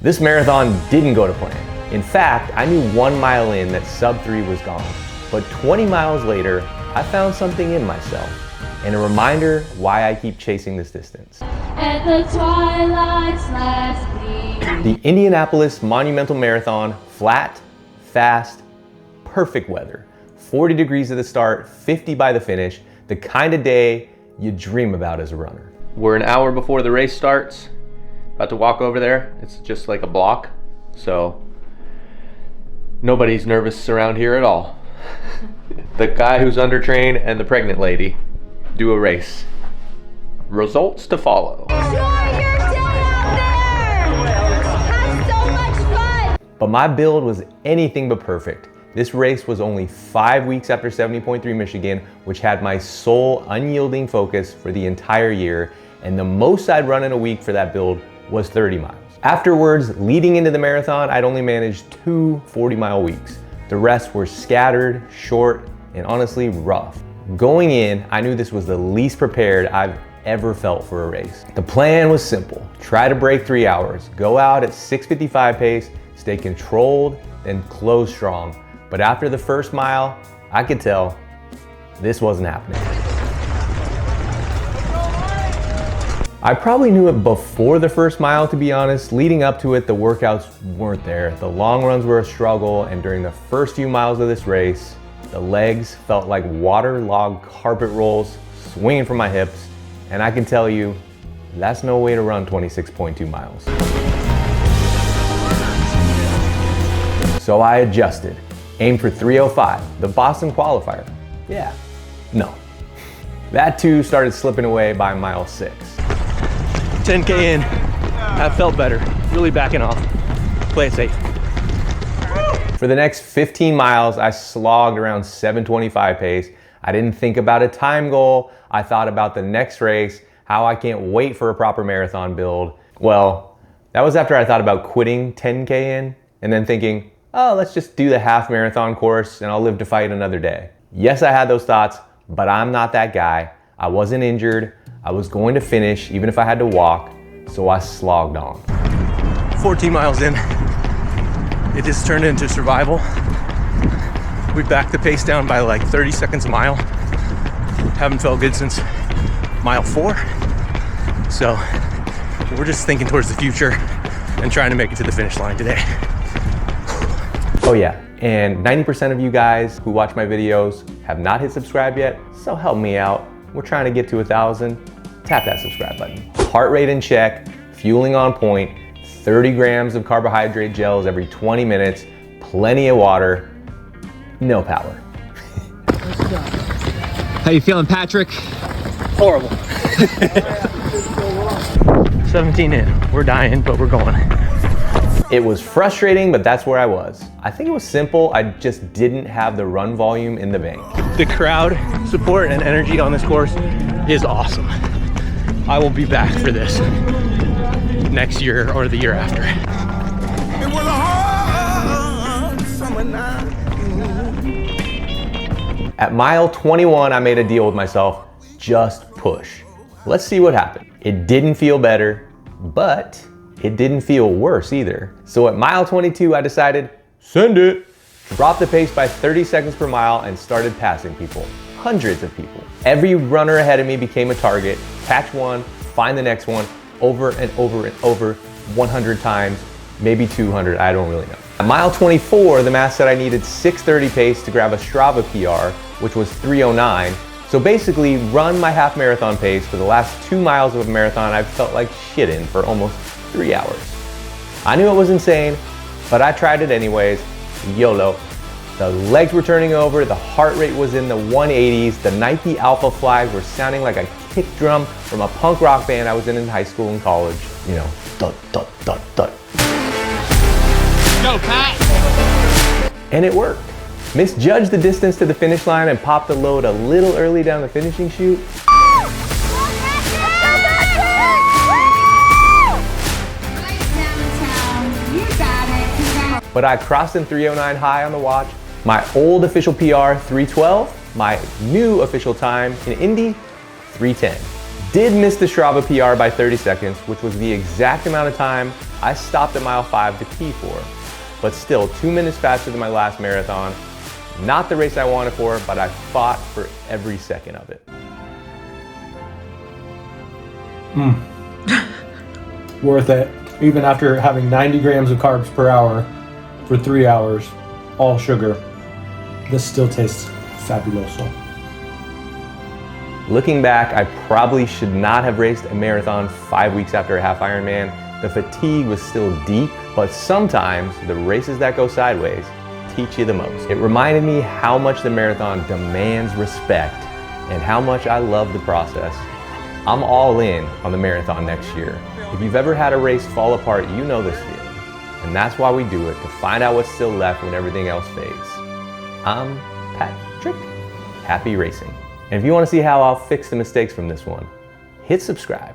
This marathon didn't go to plan. In fact, I knew 1 mile in that sub 3 was gone. But 20 miles later, I found something in myself and a reminder why I keep chasing this distance. At the twilight's last gleam. The Indianapolis Monumental Marathon, flat, fast, perfect weather. 40 degrees at the start, 50 by the finish, the kind of day you dream about as a runner. We're an hour before the race starts. About to walk over there. It's just like a block, so nobody's nervous around here at all. The guy who's undertrained and the pregnant lady do a race. Results to follow. Enjoy your day out there! Have so much fun! But my build was anything but perfect. This race was only 5 weeks after 70.3 Michigan, which had my sole unyielding focus for the entire year, and the most I'd run in a week for that build was 30 miles. Afterwards, leading into the marathon, I'd only managed 2 40-mile weeks. The rest were scattered, short, and honestly rough. Going in, I knew this was the least prepared I've ever felt for a race. The plan was simple. Try to break 3 hours, go out at 6:55 pace, stay controlled, then close strong. But after the first mile, I could tell this wasn't happening. I probably knew it before the first mile, to be honest. Leading up to it, the workouts weren't there. The long runs were a struggle, and during the first few miles of this race, the legs felt like waterlogged carpet rolls swinging from my hips, and I can tell you, that's no way to run 26.2 miles. So I adjusted, aimed for 3:05, the Boston qualifier. Yeah, no. That too started slipping away by mile 6. 10K in, that felt better. Really backing off. Play it safe. For the next 15 miles, I slogged around 7:25 pace. I didn't think about a time goal. I thought about the next race, how I can't wait for a proper marathon build. Well, that was after I thought about quitting 10K in and then thinking, oh, let's just do the half marathon course and I'll live to fight another day. Yes, I had those thoughts, but I'm not that guy. I wasn't injured. I was going to finish even if I had to walk, so I slogged on. 14 miles in, it just turned into survival. We backed the pace down by like 30 seconds a mile. Haven't felt good since mile 4. So we're just thinking towards the future and trying to make it to the finish line today. Oh yeah, and 90% of you guys who watch my videos have not hit subscribe yet, so help me out. We're trying to get to 1,000. Tap that subscribe button. Heart rate in check, fueling on point, 30 grams of carbohydrate gels every 20 minutes, plenty of water, no power. How you feeling, Patrick? Horrible. 17 in, we're dying, but we're going. It was frustrating, but that's where I was. I think it was simple, I just didn't have the run volume in the bank. The crowd support and energy on this course is awesome. I will be back for this next year or the year after. It was a hard summer night. At mile 21, I made a deal with myself, just push. Let's see what happened. It didn't feel better, but it didn't feel worse either. So at mile 22, I decided, send it. Dropped the pace by 30 seconds per mile and started passing people. Hundreds of people. Every runner ahead of me became a target. Catch one, find the next one, over and over and over, 100 times, maybe 200, I don't really know. At mile 24, the math said I needed 6:30 pace to grab a Strava PR, which was 3:09. So basically, run my half marathon pace for the last 2 miles of a marathon I've felt like shit in for almost 3 hours. I knew it was insane, but I tried it anyways. YOLO. The legs were turning over, the heart rate was in the 180s, the Nike Alpha flags were sounding like a kick drum from a punk rock band I was in high school and college. You know, thud, thud, thud, thud. Go, Pat! And it worked. Misjudged the distance to the finish line and popped the load a little early down the finishing chute. But I crossed in 3:09 high on the watch. My old official PR, 3:12. My new official time in Indy, 3:10. Did miss the Strava PR by 30 seconds, which was the exact amount of time I stopped at mile 5 to pee for. But still 2 minutes faster than my last marathon. Not the race I wanted for, but I fought for every second of it. Worth it. Even after having 90 grams of carbs per hour for 3 hours, all sugar, this still tastes fabuloso. Looking back, I probably should not have raced a marathon 5 weeks after a half Ironman. The fatigue was still deep, but sometimes the races that go sideways teach you the most. It reminded me how much the marathon demands respect and how much I love the process. I'm all in on the marathon next year. If you've ever had a race fall apart, you know this feeling. And that's why we do it, to find out what's still left when everything else fades. I'm Patrick. Happy racing. And if you want to see how I'll fix the mistakes from this one, hit subscribe.